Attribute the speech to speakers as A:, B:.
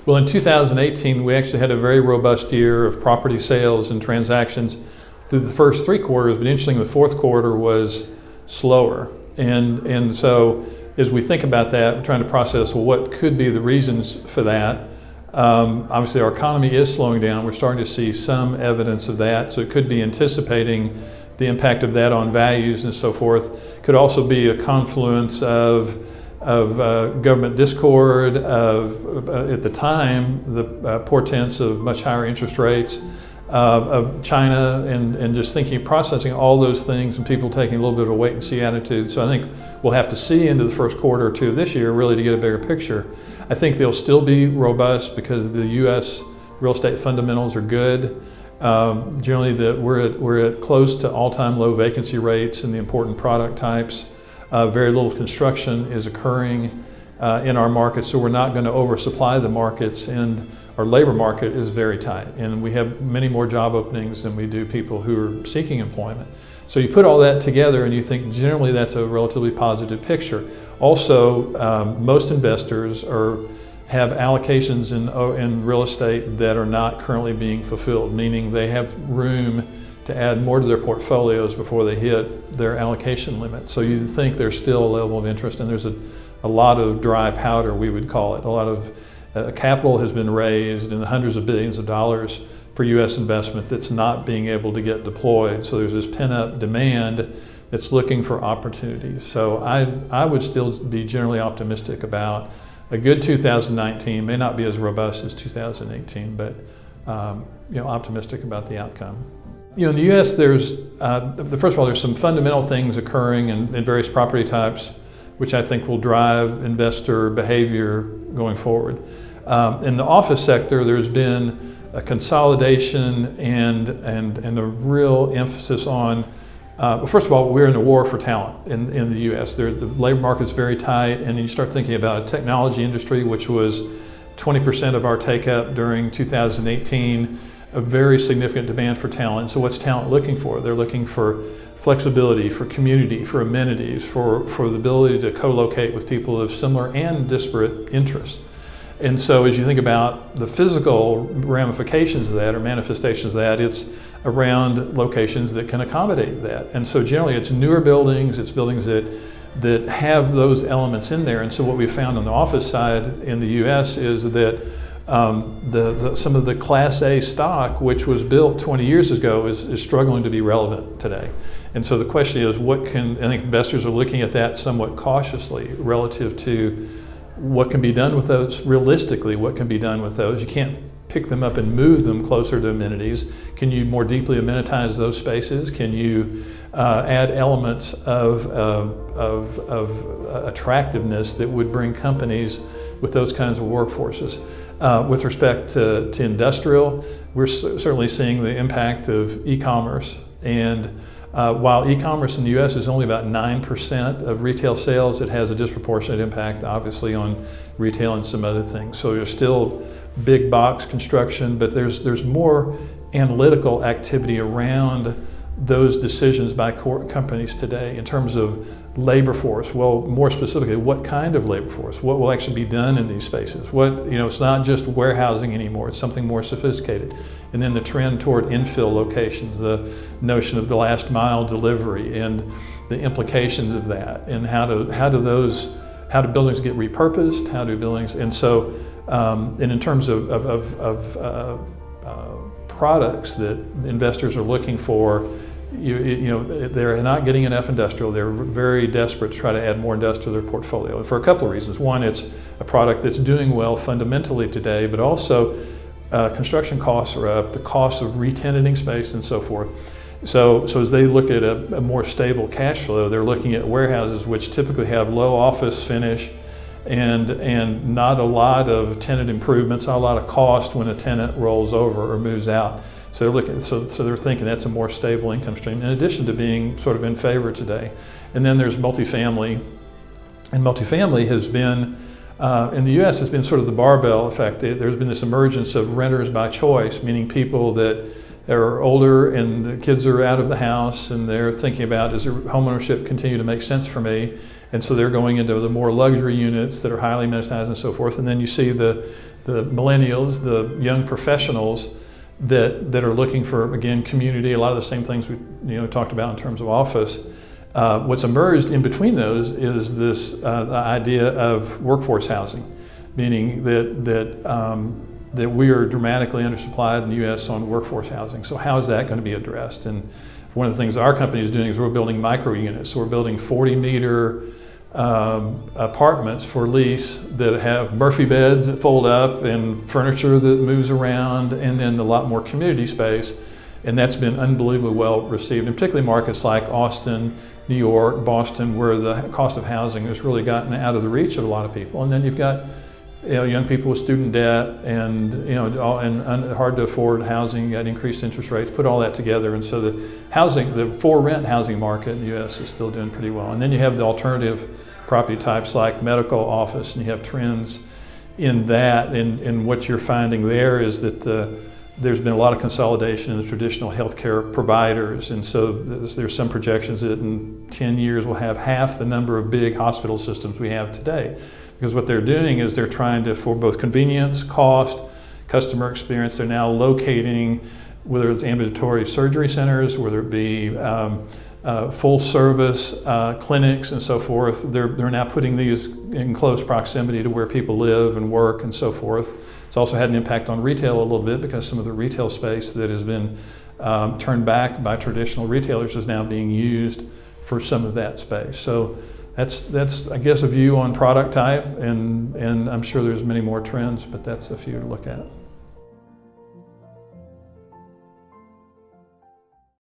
A: Well, in 2018, we actually had a very robust year of property sales and transactions through the first 3 quarters, but interestingly, the fourth quarter was slower. And so as we think about that, we're trying to process, well, what could be the reasons for that? Obviously, our economy is slowing down. We're starting to see some evidence of that, so it could be anticipating the impact of that on values and so forth. Could also be a confluence of government discord, at the time, the portents of much higher interest rates, of China, and just processing all those things, and people taking a little bit of a wait and see attitude. So I think we'll have to see into the first quarter or two of this year really to get a bigger picture. I think they'll still be robust because the U.S. real estate fundamentals are good. Generally, we're at close to all-time low vacancy rates in the important product types. Very little construction is occurring in our markets, so we're not going to oversupply the markets, and our labor market is very tight, and we have many more job openings than we do people who are seeking employment. So you put all that together and you think generally that's a relatively positive picture. Also, most investors have allocations in real estate that are not currently being fulfilled, meaning they have room to add more to their portfolios before they hit their allocation limit. So you think there's still a level of interest, and there's a lot of dry powder, we would call it. A lot of capital has been raised in the hundreds of billions of dollars for U.S. investment that's not being able to get deployed. So there's this pent-up demand that's looking for opportunities. So I would still be generally optimistic about a good 2019. May not be as robust as 2018, but optimistic about the outcome. In the U.S., first of all, there's some fundamental things occurring in various property types, which I think will drive investor behavior going forward. In the office sector, there's been a consolidation and a real emphasis on, well, first of all, we're in a war for talent in the U.S. The labor market's very tight, and you start thinking about a technology industry, which was 20% of our take-up during 2018, a very significant demand for talent. So what's talent looking for? They're looking for flexibility, for community, for amenities, for the ability to co-locate with people of similar and disparate interests. And so as you think about the physical ramifications of that or manifestations of that, it's around locations that can accommodate that. And so generally it's newer buildings, it's buildings that have those elements in there. And so what we found on the office side in the US is that some of the Class A stock, which was built 20 years ago, is struggling to be relevant today. And so the question is, I think investors are looking at that somewhat cautiously relative to what can be done with those, realistically, what can be done with those. You can't pick them up and move them closer to amenities. Can you more deeply amenitize those spaces? Can you add elements of attractiveness that would bring companies with those kinds of workforces? With respect to industrial, we're certainly seeing the impact of e-commerce, and while e-commerce in the U.S. is only about 9% of retail sales, it has a disproportionate impact, obviously, on retail and some other things. So there's still big box construction, but there's more analytical activity around those decisions by companies today in terms of labor force. Well, more specifically, what kind of labor force? What will actually be done in these spaces? It's not just warehousing anymore, it's something more sophisticated. And then the trend toward infill locations, the notion of the last mile delivery and the implications of that, and how do buildings get repurposed, and so, and in terms of products that investors are looking for, they're not getting enough industrial. They're very desperate to try to add more industrial to their portfolio for a couple of reasons. One, it's a product that's doing well fundamentally today, but also construction costs are up, the cost of re-tenanting space and so forth. So as they look at a more stable cash flow, they're looking at warehouses which typically have low office finish and not a lot of tenant improvements, not a lot of cost when a tenant rolls over or moves out. So they're thinking that's a more stable income stream, in addition to being sort of in favor today. And then there's multifamily, and multifamily has been, in the U.S., has been sort of the barbell effect. There's been this emergence of renters by choice, meaning people that are older and the kids are out of the house and they're thinking about, does homeownership continue to make sense for me? And so they're going into the more luxury units that are highly amenitized and so forth. And then you see the millennials, the young professionals that are looking for, again, community, a lot of the same things we talked about in terms of office. What's emerged in between those is this the idea of workforce housing, meaning that we are dramatically undersupplied in the U.S. on workforce housing. So how is that going to be addressed? And one of the things our company is doing is we're building micro units. So we're building 40-meter apartments for lease that have Murphy beds that fold up and furniture that moves around, and then a lot more community space. And that's been unbelievably well received, and particularly markets like Austin, New York, Boston, where the cost of housing has really gotten out of the reach of a lot of people. And then you've got young people with student debt and hard to afford housing, you got increased interest rates, put all that together, and so the for rent housing market in the U.S. is still doing pretty well. And then you have the alternative property types like medical office, and you have trends in that, and what you're finding there is that there's been a lot of consolidation in the traditional healthcare providers, and so there's some projections that in 10 years we'll have half the number of big hospital systems we have today. Because what they're doing is they're trying to, for both convenience, cost, customer experience, they're now locating, whether it's ambulatory surgery centers, whether it be full service clinics and so forth, they're now putting these in close proximity to where people live and work and so forth. It's also had an impact on retail a little bit, because some of the retail space that has been turned back by traditional retailers is now being used for some of that space. So that's I guess a view on product type, and I'm sure there's many more trends, but that's a few to look at.